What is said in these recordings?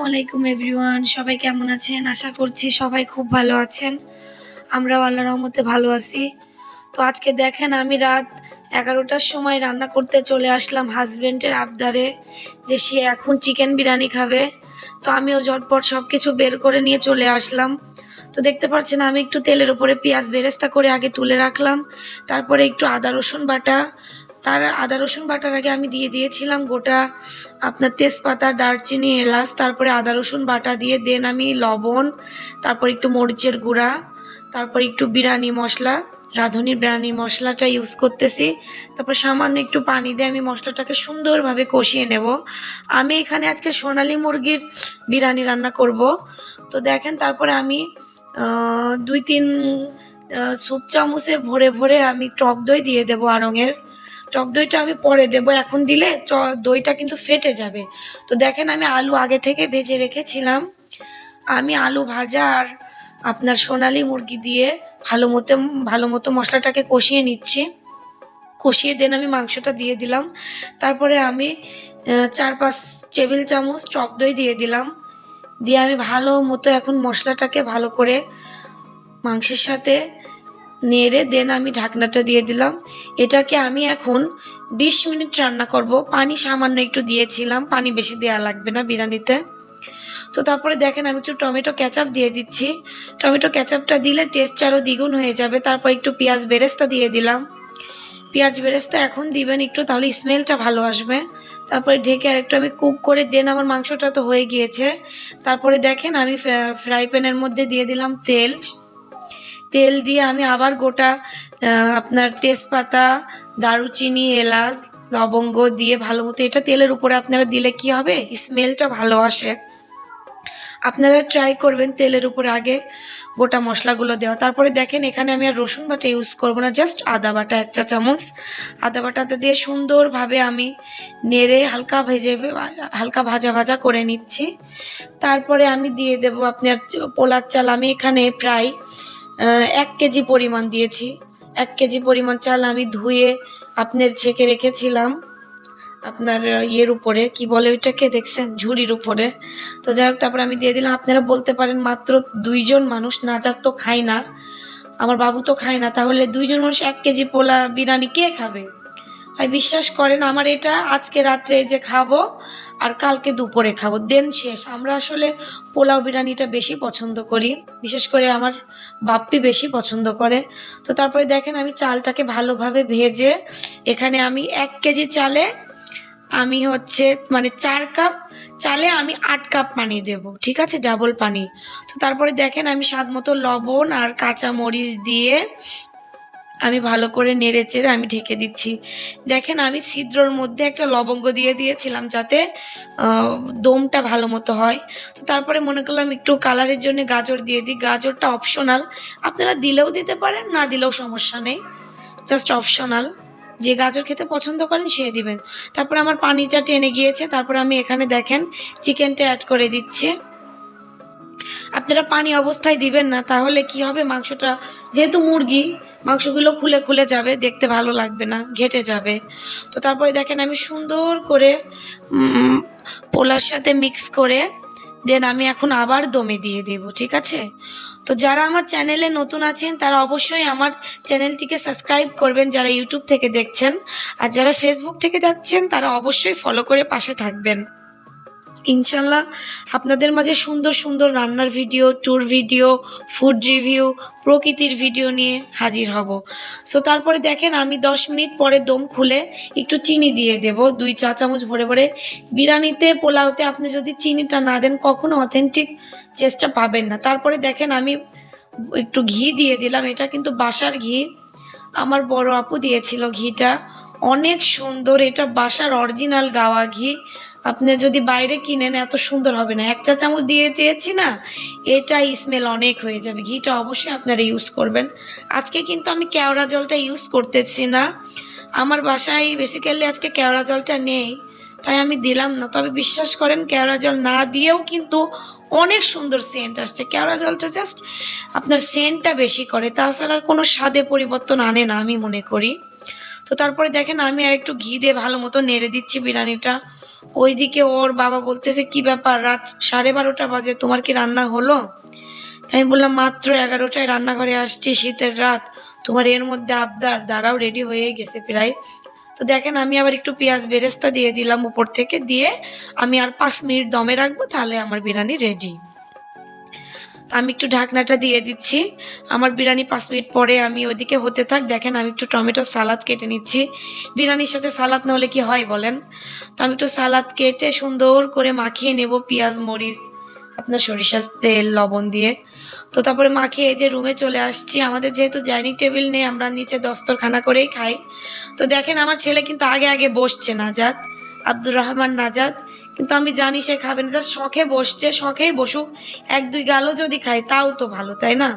আলাইকুম এভরিওয়ান, সবাই কেমন আছেন? আশা করছি সবাই খুব ভালো আছেন। আমরাও আল্লাহর রহমতে ভালো আছি। তো আজকে দেখেন আমি রাত 11টার সময় রান্না করতে চলে আসলাম হাজব্যান্ডের আবদারে যে সে এখন চিকেন বিরিয়ানি খাবে। তো আমিও ঝটপট সব কিছু বের করে নিয়ে চলে আসলাম। তো দেখতে পাচ্ছেন আমি একটু তেলের উপরে পেঁয়াজ বেরেস্তা করে আগে তুলে রাখলাম, তারপরে একটু আদা রসুন বাটা, আদা রসুন বাটার আগে আমি দিয়ে দিয়েছিলাম গোটা আপনার তেজপাতা, দারচিনি, এলাচ, তারপরে আদা রসুন বাটা দিয়ে দেন আমি লবণ, তারপর একটু মরিচের গুঁড়া, তারপর একটু বিরিয়ানি মশলা, রাঁধুনির বিরিয়ানি মশলাটা ইউজ করতেছি। তারপর সামান্য একটু পানি দিয়ে আমি মশলাটাকে সুন্দরভাবে কষিয়ে নেব। আমি এখানে আজকে সোনালী মুরগির বিরিয়ানি রান্না করব। তো দেখেন তারপরে আমি 2-3 স্যুপ চামচে ভরে ভরে আমি টক দই দিয়ে দেবো আড়ঙের। টক দইটা আমি পরে দেবো, এখন দিলে দইটা কিন্তু ফেটে যাবে। তো দেখেন আমি আলু আগে থেকে ভেজে রেখেছিলাম। আমি আলু ভাজা আর আপনার সোনালী মুরগি দিয়ে ভালো মতো মশলাটাকে কষিয়ে নিচ্ছি। কষিয়ে দেন আমি মাংসটা দিয়ে দিলাম। তারপরে আমি 4-5 টেবিল চামচ টক দই দিয়ে দিলাম। দিয়ে আমি ভালো মতো এখন মশলাটাকে ভালো করে মাংসের সাথে নেড়ে দেন আমি ঢাকনাটা দিয়ে দিলাম। এটাকে আমি এখন 20 মিনিট রান্না করব। পানি সামান্য একটু দিয়েছিলাম, পানি বেশি দেওয়া লাগবে না বিরিয়ানিতে। তো তারপরে দেখেন আমি একটু টমেটো কেচাপ দিয়ে দিচ্ছি। টমেটো কেচাপটা দিলে টেস্ট আরও দ্বিগুণ হয়ে যাবে। তারপর একটু পেঁয়াজ বেরেস্তা দিয়ে দিলাম। পেঁয়াজ বেরেস্তা এখন দিবেন একটু, তাহলে স্মেলটা ভালো আসবে। তারপরে ঢেকে আরেকটু আমি কুক করে দেন আমার মাংসটা তো হয়ে গিয়েছে। তারপরে দেখেন আমি ফ্রাই প্যানের মধ্যে দিয়ে দিলাম তেল দিয়ে আমি আবার গোটা আপনার তেজপাতা, দারুচিনি, এলাচ, লবঙ্গ দিয়ে ভালো মতো, এটা তেলের উপরে আপনারা দিলে কি হবে, স্মেলটা ভালো আসে। আপনারা ট্রাই করবেন তেলের উপরে আগে গোটা মশলাগুলো দেওয়া। তারপরে দেখেন এখানে আমি আর রসুন বাটা ইউজ করব না, জাস্ট আদা বাটা 1 চা চামচ। আদা বাটাটা দিয়ে সুন্দরভাবে আমি নেড়ে হালকা ভাজা ভাজা করে নিচ্ছি। তারপরে আমি দিয়ে দেব আপনার পোলার চাল। আমি এখানে প্রায় 1 কেজি পরিমাণ দিয়েছি। 1 কেজি পরিমাণ চাল আমি ধুয়ে আপনার ছেঁকে রেখেছিলাম আপনার ইয়ের উপরে, কি বলে ওইটাকে, দেখছেন, ঝুড়ির উপরে। তো যাই হোক, তারপরে আমি দিয়ে দিলাম। আপনারা বলতে পারেন মাত্র 2 জন মানুষ, নাজাত তো খাই না, আমার বাবু তো খায় না, তাহলে 2 জন মানুষ 1 কেজি পোলা বিরিয়ানি কে খাবে? ভাই বিশ্বাস করেন, আমার এটা আজকে রাত্রে যে খাবো আর কালকে দুপুরে খাবো, দেন শেষ। আমরা আসলে পোলাও বিরিয়ানিটা বেশি পছন্দ করি, বিশেষ করে আমার বাপ্পি বেশি পছন্দ করে। তো তারপরে দেখেন আমি চালটাকে ভালোভাবে ভেজে, এখানে আমি 1 কেজি চালে আমি মানে 4 কাপ চালে আমি 8 কাপ পানি দেব, ঠিক আছে, ডাবল পানি। তো তারপরে দেখেন আমি স্বাদ মতো লবণ আর কাঁচা মরিচ দিয়ে আমি ভালো করে নেড়ে চেড়ে আমি ঢেকে দিচ্ছি। দেখেন আমি ছিদ্রর মধ্যে একটা লবঙ্গ দিয়ে দিয়েছিলাম যাতে দমটা ভালো মতো হয়। তো তারপরে মনে করলাম একটু কালারের জন্য গাজর দিয়ে দিই। গাজরটা অপশনাল, আপনারা দিলেও দিতে পারেন, না দিলেও সমস্যা নেই, জাস্ট অপশনাল। যে গাজর খেতে পছন্দ করেন সে দিবেন। তারপর আমার পানিটা টেনে গিয়েছে, তারপর আমি এখানে দেখেন চিকেনটা অ্যাড করে দিচ্ছি। আপনারা পানি অবস্থায় দিবেন না, তাহলে কি হবে, মাংসটা যেহেতু মুরগি, মাংসগুলো খুলে খুলে যাবে, দেখতে ভালো লাগবে না, ঘেটে যাবে। তো তারপরে দেখেন আমি সুন্দর করে পোলার সাথে মিক্স করে দেন আমি এখন আবার দমে দিয়ে দেব, ঠিক আছে। তো যারা আমার চ্যানেলে নতুন আছেন তারা অবশ্যই আমার চ্যানেলটিকে সাবস্ক্রাইব করবেন, যারা ইউটিউব থেকে দেখছেন। আর যারা ফেসবুক থেকে দেখছেন তারা অবশ্যই ফলো করে পাশে থাকবেন। ইনশাল্লাহ আপনাদের মাঝে সুন্দর সুন্দর রান্নার video, tour video, food review, প্রকৃতির ভিডিও নিয়ে হাজির হব। সো তারপরে দেখেন আমি 10 মিনিট পরে দম খুলে একটু চিনি দিয়ে দেব, 2 চা চামচ ভরে ভরে। বিরিয়ানিতে, পোলাওতে আপনি যদি চিনিটা না দেন কখনো অথেন্টিক টেস্টটা পাবেন না। তারপরে দেখেন আমি একটু ঘি দিয়ে দিলাম, এটা কিন্তু বাসার ঘি, আমার বড় আপু দিয়েছিল ঘিটা, অনেক সুন্দর, এটা বাসার অরিজিনাল গাওয়া ঘি। আপনি যদি বাইরে কিনেন এত সুন্দর হবে না। 1 চা চামচ দিয়ে দিয়েছি না, এটা স্মেল অনেক হয়ে যাবে। ঘিটা অবশ্যই আপনারা ইউজ করবেন। আজকে কিন্তু আমি কেওড়া জলটা ইউজ করতেছি না, আমার বাসায় বেসিক্যালি আজকে কেওড়া জলটা নেই, তাই আমি দিলাম না। তবে বিশ্বাস করেন কেওড়া জল না দিয়েও কিন্তু অনেক সুন্দর সেন্ট আসছে। কেওড়া জলটা জাস্ট আপনার সেন্টটা বেশি করে, তাছাড়া কোনো স্বাদে পরিবর্তন আনে না আমি মনে করি। তো তারপরে দেখেন আমি আর একটু ঘি দিয়ে ভালো মতো নেড়ে দিচ্ছি বিরিয়ানিটা। ওইদিকে ওর বাবা বলতেছে, কি ব্যাপার, রাত 12:30 বাজে, তোমার কি রান্না হলো? তাই আমি বললাম, মাত্র 11টায় রান্নাঘরে আসছি, শীতের রাত, তোমার এর মধ্যে আবদার, দাঁড়াও রেডি হয়ে গেছে প্রায়। তো দেখেন আমি আবার একটু পেঁয়াজ বেরেস্তা দিয়ে দিলাম উপর থেকে, দিয়ে আমি আর 5 মিনিট দমে রাখবো, তাহলে আমার বিরিয়ানি রেডি। আমি একটু ঢাকনাটা দিয়ে দিচ্ছি। আমার বিরিয়ানি 5 মিনিট পরে আমি ওইদিকে হতে থাক। দেখেন আমি একটু টমেটো সালাদ কেটে নিচ্ছি। বিরিয়ানির সাথে সালাদ না হলে কি হয় বলেন? তো আমি একটু সালাদ কেটে সুন্দর করে মাখিয়ে নেব পেঁয়াজ মরিচ আপনার সরিষার তেল লবণ দিয়ে। তো তারপরে মাখিয়ে এই যে রুমে চলে আসছি। আমাদের যেহেতু ডাইনিং টেবিল নেই, আমরা নিচে দস্তরখানা করেই খাই। তো দেখেন আমার ছেলে কিন্তু আগে আগে বসছে, নাজাদ, আব্দুর রহমান নাজাদ। কিন্তু আমি জানি সে খাবে না, যার শখে বসছে, শখেই বসুক, 1-2 গালও যদি খায় তাও তো ভালো, তাই না?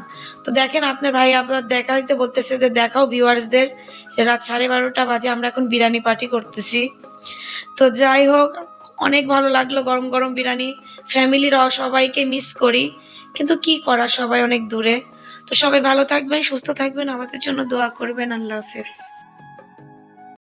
তো দেখেন আপনার ভাই আপনার দেখাইতে বলতেছে যে দেখাও ভিউয়ার্সদের যে রাত 12:30 বাজে, আমরা এখন বিরিয়ানি পার্টি করতেছি। তো যাই হোক, অনেক ভালো লাগলো গরম গরম বিরিয়ানি। ফ্যামিলির সবাইকে মিস করি, কিন্তু কি করা, সবাই অনেক দূরে। তো সবাই ভালো থাকবেন, সুস্থ থাকবেন, আমাদের জন্য দোয়া করবেন। আল্লাহ হাফেজ।